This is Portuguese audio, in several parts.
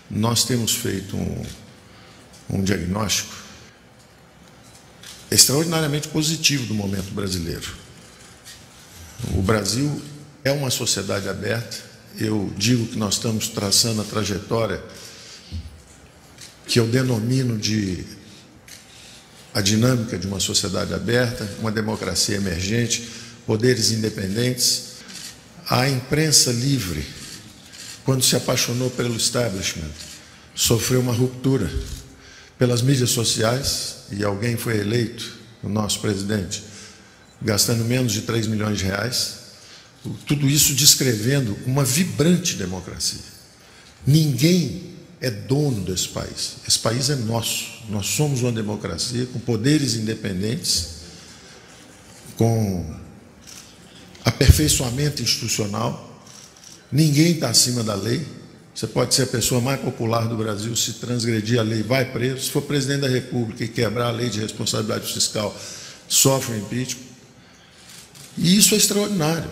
nós temos feito um diagnóstico extraordinariamente positivo do momento brasileiro. O Brasil é uma sociedade aberta. Eu digo que nós estamos traçando a trajetória que eu denomino de a dinâmica de uma sociedade aberta, uma democracia emergente, poderes independentes. A imprensa livre, quando se apaixonou pelo establishment, sofreu uma ruptura pelas mídias sociais, e alguém foi eleito, o nosso presidente, gastando menos de 3 milhões de reais, tudo isso descrevendo uma vibrante democracia. Ninguém é dono desse país. Esse país é nosso. Nós somos uma democracia com poderes independentes, com aperfeiçoamento institucional. Ninguém está acima da lei. Você pode ser a pessoa mais popular do Brasil, se transgredir a lei, vai preso. Se for presidente da República e quebrar a lei de responsabilidade fiscal, sofre um impeachment. E isso é extraordinário.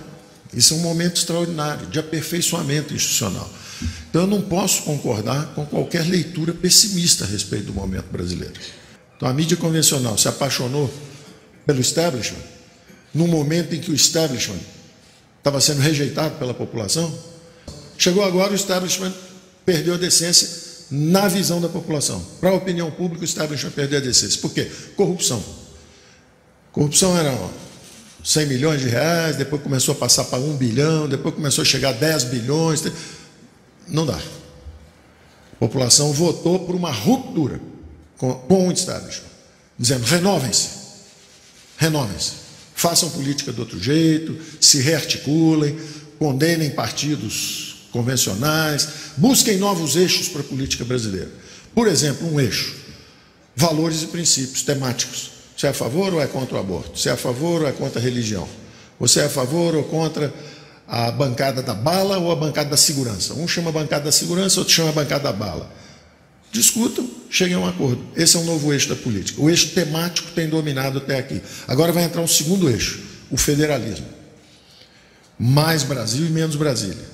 Isso é um momento extraordinário de aperfeiçoamento institucional. Então, eu não posso concordar com qualquer leitura pessimista a respeito do momento brasileiro. Então, a mídia convencional se apaixonou pelo establishment, num momento em que o establishment estava sendo rejeitado pela população. Chegou agora, o establishment perdeu a decência na visão da população. Para a opinião pública, o establishment perdeu a decência. Por quê? Corrupção. Corrupção era 100 milhões de reais, depois começou a passar para 1 bilhão, depois começou a chegar a 10 bilhões. Não dá. A população votou por uma ruptura com o establishment, dizendo: renovem-se, façam política de outro jeito, se rearticulem, condenem partidos convencionais, busquem novos eixos para a política brasileira. Por exemplo, um eixo: valores e princípios temáticos. Você é a favor ou é contra o aborto? Você é a favor ou é contra a religião? Você é a favor ou contra a bancada da bala ou a bancada da segurança? Um chama a bancada da segurança, outro chama a bancada da bala. Discutam, cheguem a um acordo. Esse é um novo eixo da política. O eixo temático tem dominado até aqui. Agora vai entrar um segundo eixo, o federalismo. Mais Brasil e menos Brasília.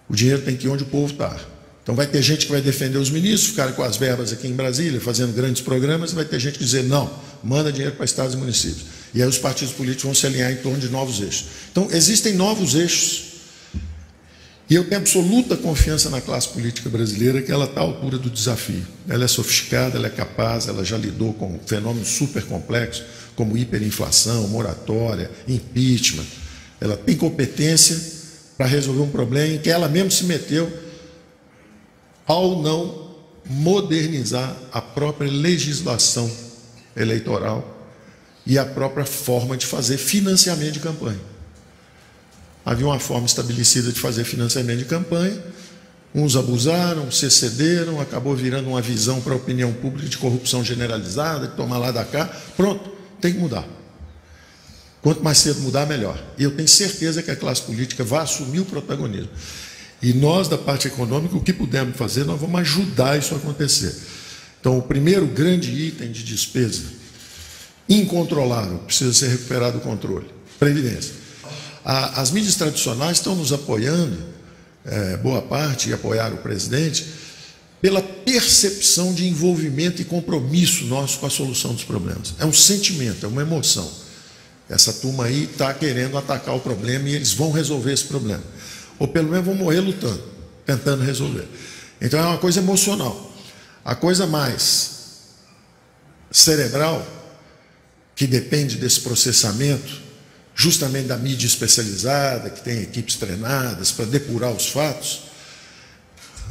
O dinheiro tem que ir onde o povo está. Então vai ter gente que vai defender os ministros, ficarem com as verbas aqui em Brasília, fazendo grandes programas, e vai ter gente que dizer: não, manda dinheiro para estados e municípios. E aí os partidos políticos vão se alinhar em torno de novos eixos. Então, existem novos eixos. E eu tenho absoluta confiança na classe política brasileira, que ela está à altura do desafio. Ela é sofisticada, ela é capaz, ela já lidou com fenômenos super complexos, como hiperinflação, moratória, impeachment. Ela tem competência para resolver um problema em que ela mesma se meteu ao não modernizar a própria legislação eleitoral e a própria forma de fazer financiamento de campanha. Havia uma forma estabelecida de fazer financiamento de campanha, uns abusaram, se excederam, acabou virando uma visão para a opinião pública de corrupção generalizada, de tomar lá da cá. Pronto, tem que mudar. Quanto mais cedo mudar, melhor. E eu tenho certeza que a classe política vai assumir o protagonismo. E nós, da parte econômica, o que pudermos fazer, nós vamos ajudar isso a acontecer. Então, o primeiro grande item de despesa incontrolável, precisa ser recuperado o controle: previdência. As mídias tradicionais estão nos apoiando, boa parte, e apoiaram o presidente, pela percepção de envolvimento e compromisso nosso com a solução dos problemas. É um sentimento, é uma emoção. Essa turma aí está querendo atacar o problema e eles vão resolver esse problema. Ou pelo menos vão morrer lutando, tentando resolver. Então é uma coisa emocional. A coisa mais cerebral, que depende desse processamento, justamente da mídia especializada, que tem equipes treinadas para depurar os fatos,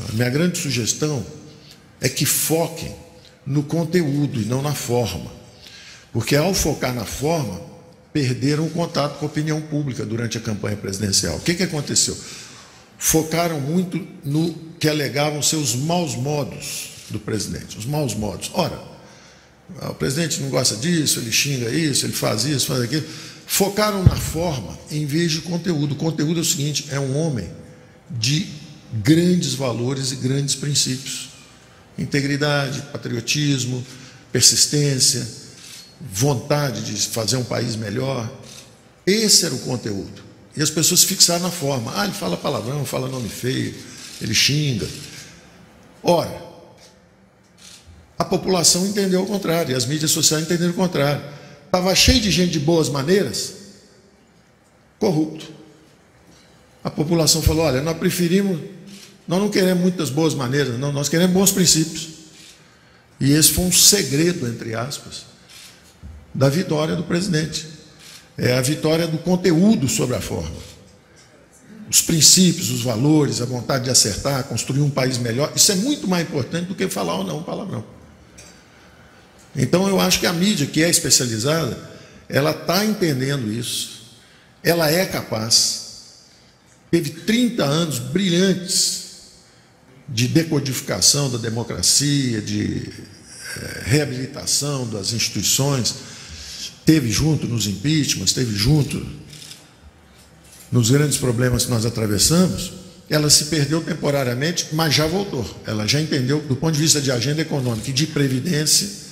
a minha grande sugestão é que foquem no conteúdo e não na forma. Porque ao focar na forma, perderam o contato com a opinião pública durante a campanha presidencial. O que aconteceu? Focaram muito no que alegavam ser os maus modos do presidente, os maus modos. Ora, o presidente não gosta disso, ele xinga isso, ele faz isso, faz aquilo. Focaram na forma em vez de conteúdo. O conteúdo é o seguinte: é um homem de grandes valores e grandes princípios. Integridade, patriotismo, persistência, vontade de fazer um país melhor. Esse era o conteúdo. E as pessoas se fixaram na forma. Ele fala palavrão, fala nome feio, ele xinga. Ora, a população entendeu o contrário, e as mídias sociais entenderam o contrário. Estava cheio de gente de boas maneiras, corrupto. A população falou, olha, nós não queremos muitas boas maneiras, não, nós queremos bons princípios. E esse foi um segredo, entre aspas, da vitória do presidente. É a vitória do conteúdo sobre a forma. Os princípios, os valores, a vontade de acertar, construir um país melhor, isso é muito mais importante do que falar ou não um palavrão. Então eu acho que a mídia, que é especializada, ela está entendendo isso, ela é capaz, teve 30 anos brilhantes de decodificação da democracia, de reabilitação das instituições, teve junto nos impeachments, teve junto nos grandes problemas que nós atravessamos. Ela se perdeu temporariamente, mas já voltou. Ela já entendeu, do ponto de vista de agenda econômica e de previdência,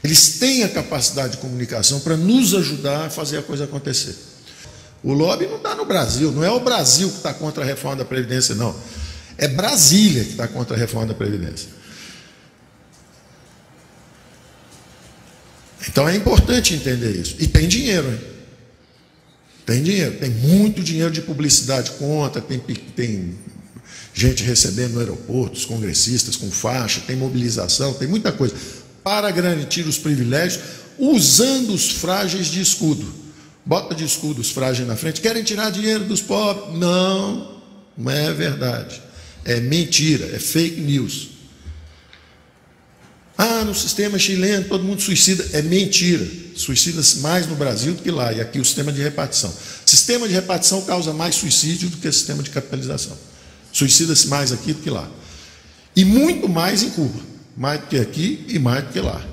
eles têm a capacidade de comunicação para nos ajudar a fazer a coisa acontecer. O lobby não está no Brasil, não é o Brasil que está contra a reforma da Previdência, não. É Brasília que está contra a reforma da Previdência. Então é importante entender isso. E tem dinheiro, hein? Tem dinheiro, tem muito dinheiro de publicidade contra, tem gente recebendo no aeroporto, os congressistas com faixa, tem mobilização, tem muita coisa para garantir os privilégios, usando os frágeis de escudo. Bota de escudo os frágeis na frente, querem tirar dinheiro dos pobres. Não, não é verdade. É mentira, é fake news. Ah, no sistema chileno todo mundo suicida. É mentira. Suicida-se mais no Brasil do que lá. E aqui o sistema de repartição. Sistema de repartição causa mais suicídio do que o sistema de capitalização. Suicida-se mais aqui do que lá. E muito mais em Cuba. Mais do que aqui e mais do que lá.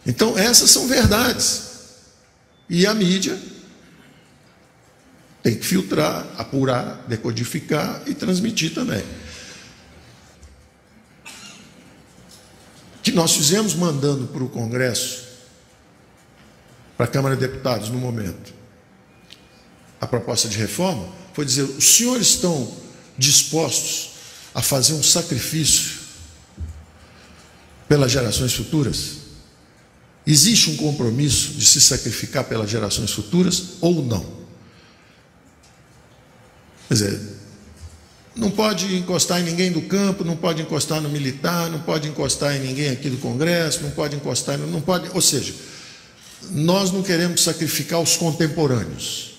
Então, essas são verdades. E a mídia tem que filtrar, apurar, decodificar e transmitir também. O que nós fizemos mandando para o Congresso, para a Câmara de Deputados, no momento, a proposta de reforma, foi dizer, os senhores estão dispostos a fazer um sacrifício pelas gerações futuras? Existe um compromisso de se sacrificar pelas gerações futuras ou não? Quer dizer, não pode encostar em ninguém do campo, não pode encostar no militar, não pode encostar em ninguém aqui do Congresso, não pode encostar, não pode, ou seja, nós não queremos sacrificar os contemporâneos.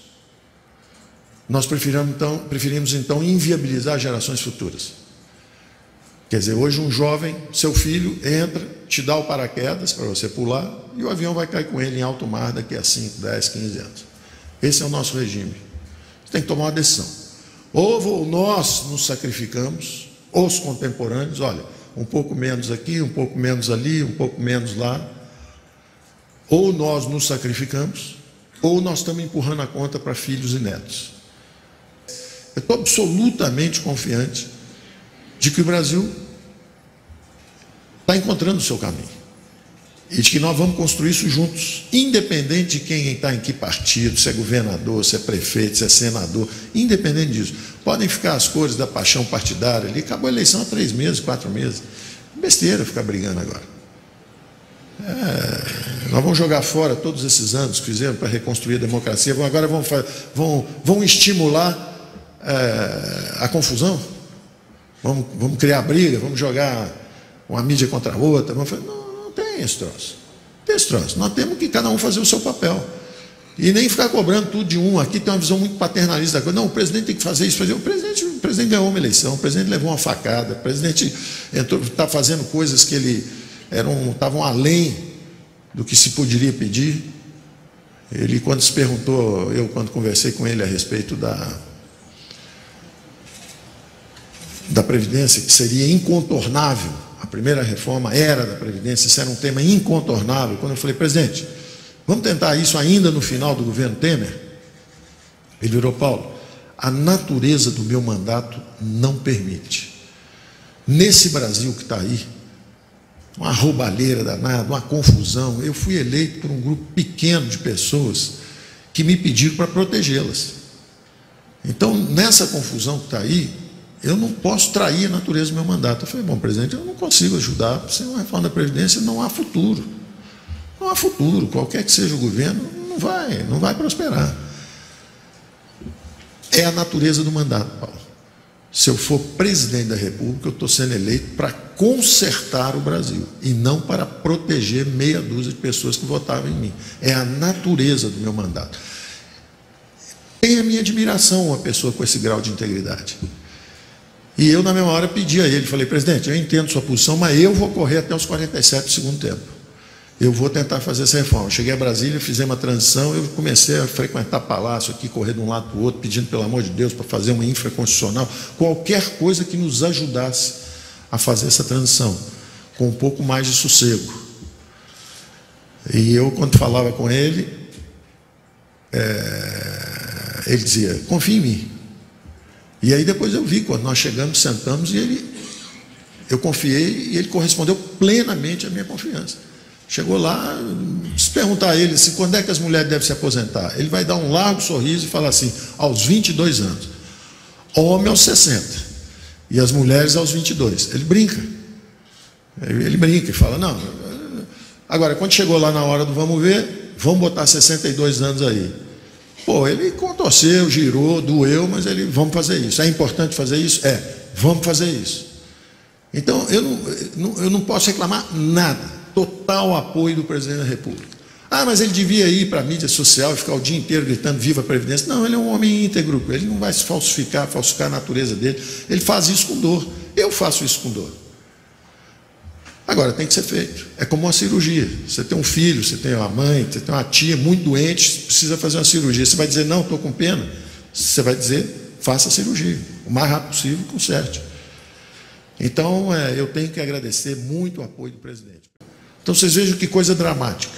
Nós preferimos então inviabilizar gerações futuras. Quer dizer, hoje um jovem, seu filho, entra, te dá o paraquedas para você pular e o avião vai cair com ele em alto mar daqui a 5, 10, 15 anos. Esse é o nosso regime. Você tem que tomar uma decisão. Ou nós nos sacrificamos, ou os contemporâneos, olha, um pouco menos aqui, um pouco menos ali, um pouco menos lá. Ou nós nos sacrificamos, ou nós estamos empurrando a conta para filhos e netos. Eu estou absolutamente confiante de que o Brasil está encontrando o seu caminho e de que nós vamos construir isso juntos, independente de quem está em que partido, se é governador, se é prefeito, se é senador, independente disso. Podem ficar as cores da paixão partidária ali, acabou a eleição há 3 meses, 4 meses. Besteira ficar brigando agora. Nós vamos jogar fora todos esses anos que fizemos para reconstruir a democracia, agora vão estimular a confusão. Vamos criar briga, vamos jogar uma mídia contra a outra. Não tem esse troço. Não tem esse troço. Nós temos que cada um fazer o seu papel. E nem ficar cobrando tudo de um. Aqui tem uma visão muito paternalista da coisa. Não, o presidente tem que fazer isso. O presidente ganhou uma eleição, o presidente levou uma facada, o presidente está fazendo coisas que estavam além do que se poderia pedir. Ele, quando se perguntou, quando conversei com ele a respeito da Previdência, que seria incontornável, a primeira reforma era da Previdência, isso era um tema incontornável. Quando eu falei, presidente, vamos tentar isso ainda no final do governo Temer? Ele virou, Paulo, a natureza do meu mandato não permite. Nesse Brasil que está aí, uma roubalheira danada, uma confusão, eu fui eleito por um grupo pequeno de pessoas que me pediram para protegê-las. Então, nessa confusão que está aí, eu não posso trair a natureza do meu mandato. Eu falei, bom, presidente, eu não consigo ajudar, sem uma reforma da Previdência não há futuro. Não há futuro, qualquer que seja o governo, não vai prosperar. É a natureza do mandato, Paulo. Se eu for presidente da República, eu estou sendo eleito para consertar o Brasil e não para proteger meia dúzia de pessoas que votavam em mim. É a natureza do meu mandato. Tem a minha admiração uma pessoa com esse grau de integridade. E eu, na mesma hora, pedi a ele, falei, presidente, eu entendo sua posição, mas eu vou correr até os 47 do segundo tempo. Eu vou tentar fazer essa reforma. Eu cheguei a Brasília, fizemos uma transição, eu comecei a frequentar palácio aqui, correr de um lado para o outro, pedindo, pelo amor de Deus, para fazer uma infraconstitucional, qualquer coisa que nos ajudasse a fazer essa transição, com um pouco mais de sossego. E eu, quando falava com ele, ele dizia, confia em mim. E aí depois eu vi, quando nós chegamos, sentamos, e eu confiei, e ele correspondeu plenamente à minha confiança. Chegou lá, se perguntar a ele assim, quando é que as mulheres devem se aposentar, ele vai dar um largo sorriso e falar assim, aos 22 anos. Homem aos 60. E as mulheres aos 22. Ele brinca. Ele brinca e fala, não. Agora, quando chegou lá na hora do vamos ver, vamos botar 62 anos aí. Pô, ele contorceu, girou, doeu, mas vamos fazer isso. É importante fazer isso? Vamos fazer isso. Então, eu não posso reclamar nada. Total apoio do presidente da República. Ah, mas ele devia ir para a mídia social e ficar o dia inteiro gritando viva a Previdência. Não, ele é um homem íntegro, ele não vai se falsificar a natureza dele. Ele faz isso com dor. Eu faço isso com dor. Agora, tem que ser feito. É como uma cirurgia. Você tem um filho, você tem uma mãe, você tem uma tia muito doente, precisa fazer uma cirurgia. Você vai dizer, não, estou com pena. Você vai dizer, faça a cirurgia. O mais rápido possível, conserte. Então, eu tenho que agradecer muito o apoio do presidente. Então, vocês vejam que coisa dramática.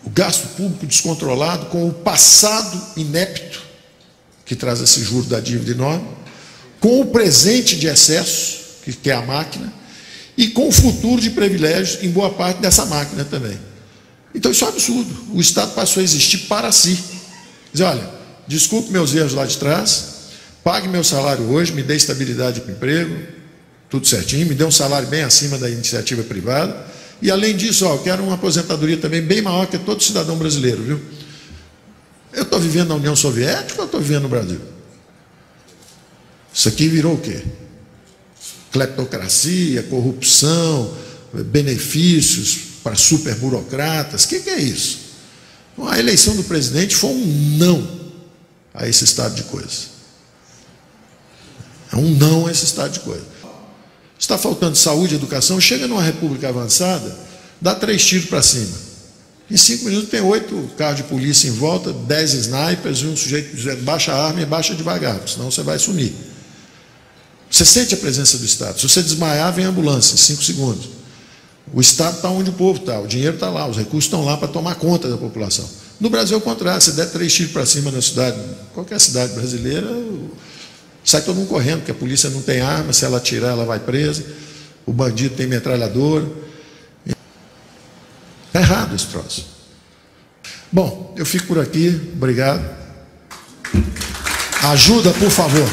O gasto público descontrolado com o passado inepto, que traz esse juro da dívida enorme, com o presente de excesso, que é a máquina, e com o futuro de privilégios em boa parte dessa máquina também. Então, isso é um absurdo. O Estado passou a existir para si. Dizer, olha, desculpe meus erros lá de trás, pague meu salário hoje, me dê estabilidade para o emprego, tudo certinho, me dê um salário bem acima da iniciativa privada, e além disso, eu quero uma aposentadoria também bem maior que todo cidadão brasileiro, viu? Eu estou vivendo na União Soviética ou eu estou vivendo no Brasil? Isso aqui virou o quê? Cleptocracia, corrupção, benefícios para superburocratas, o que é isso? A eleição do presidente foi um não a esse estado de coisas. É um não a esse estado de coisas. Está faltando saúde e educação, chega numa república avançada, dá 3 tiros para cima. Em 5 minutos tem 8 carros de polícia em volta, 10 snipers e um sujeito dizendo baixa a arma e baixa devagar, senão você vai sumir. Você sente a presença do Estado. Se você desmaiar, vem a ambulância em 5 segundos. O Estado está onde o povo está, o dinheiro está lá, os recursos estão lá para tomar conta da população. No Brasil é o contrário, se der 3 tiros para cima na cidade, qualquer cidade brasileira, sai todo mundo correndo, porque a polícia não tem arma, se ela atirar, ela vai presa, o bandido tem metralhadora. Está errado esse troço. Bom, eu fico por aqui, obrigado. Ajuda, por favor.